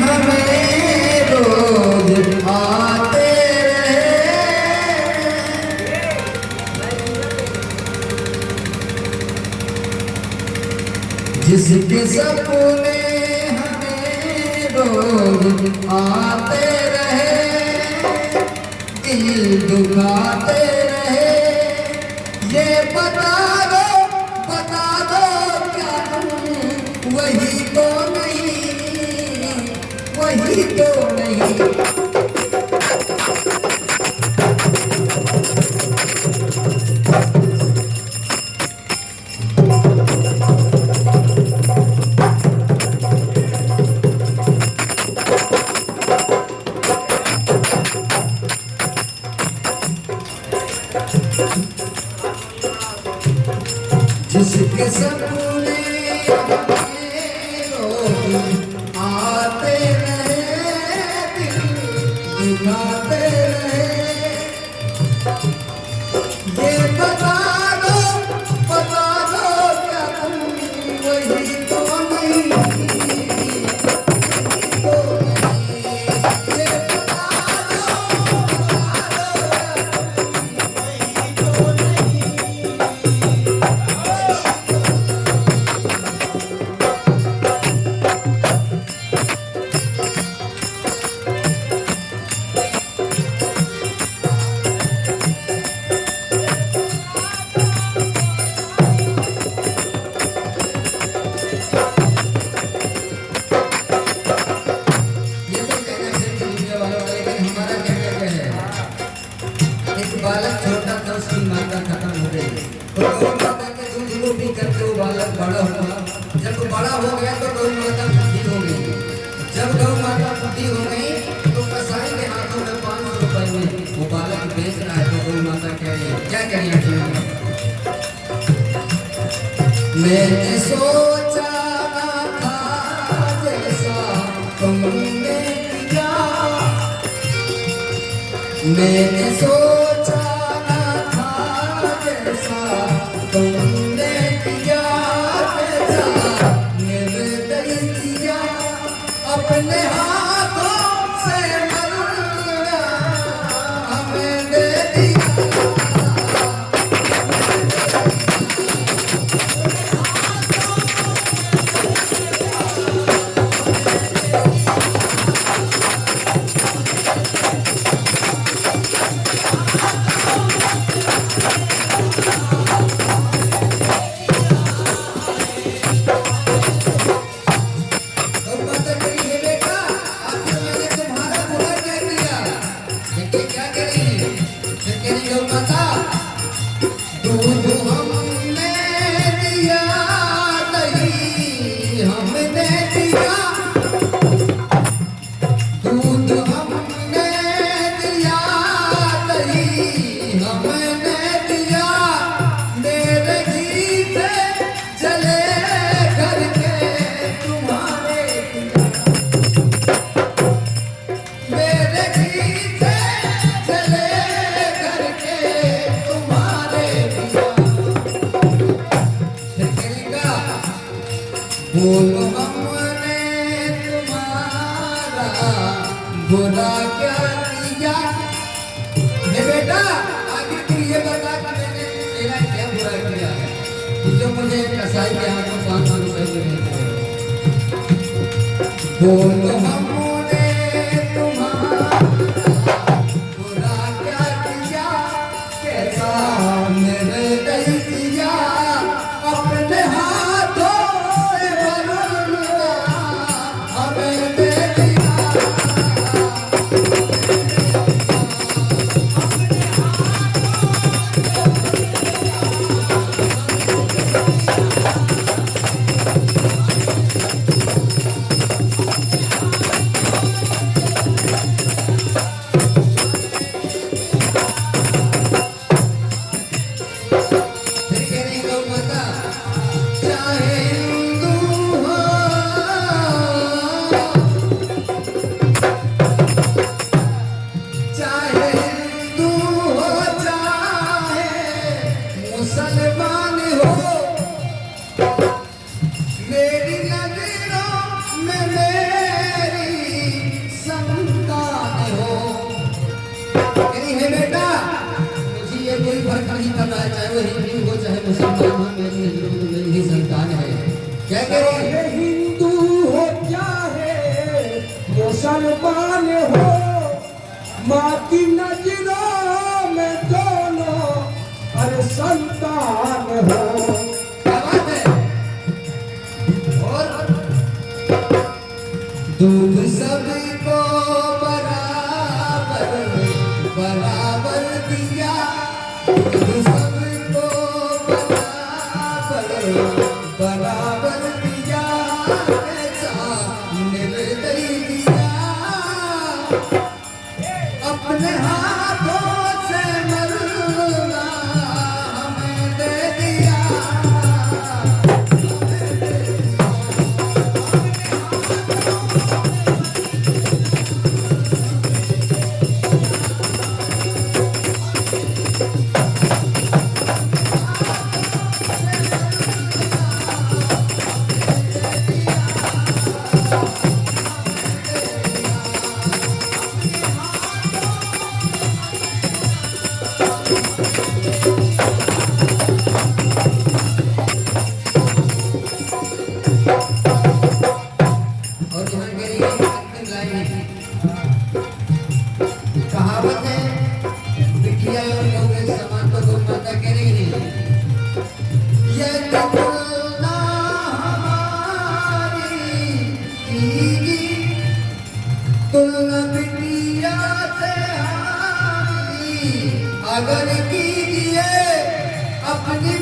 हमें रोज आते रहे, जिसके सपने हमें रोज आते रहे, दिल दुखाते रहे, ये बता दो क्या तुम वही तो नहीं, वही तो नहीं। जिसके सपने रोज आते रहे, दिल दुखाते रहे, ये बता दो क्या तुम वही तो नहीं, तो नहीं। ये बता दो वही तो नहीं। बालक छोटा था, उसकी माता खत्म हो गई, तो गौ माता के दूध को पी करके वो बालक बड़ा हुआ। जब वो बड़ा हो गया तो गौ माता बुद्धि हो गई। जब गौ माता बुद्धि हो गई तो कसाई के हाथों में 500 रुपए में वो बालक बेच रहा है। तो गौ माता कह रही है, क्या कह रही है? मैंने सोचा ना था जैसा तुमने किया, मैंने सोचा ना था जैसा तुमने किया, जैसा निर्दयी किया, अपने हाथों से मरना हमें दे दिया। बोलो हमने तुम्हारा बुरा क्या किया? बेटा आखिर तू ये बता कि मैंने तेरा क्या बुरा किया है, जो मुझे कसाई के हाथों 500 रुपए देते। बोलो हमने तुम्हारा बुरा क्या किया, कैसा निर्दयी किया, अपने हाथों मुसलमान हो, माँ की नजरों में दोनों अरे संतान हो। क्या बात है। और दूध सबको बराबर बराबर दिया, दूध सबको बराबर बराबर दिया, ऐसा निर्दयी दिया, अपने हाथों से मरना हमें दे दिया। और यहाँ के लिए अंतिम लाइन है। कहावत है, बिटिया और बहू एक समान तो गौ माता कह रही है। ये तो तुलना हमारी कीगी, तुलना बिटिया से हमारी अगर कीजिए अपनी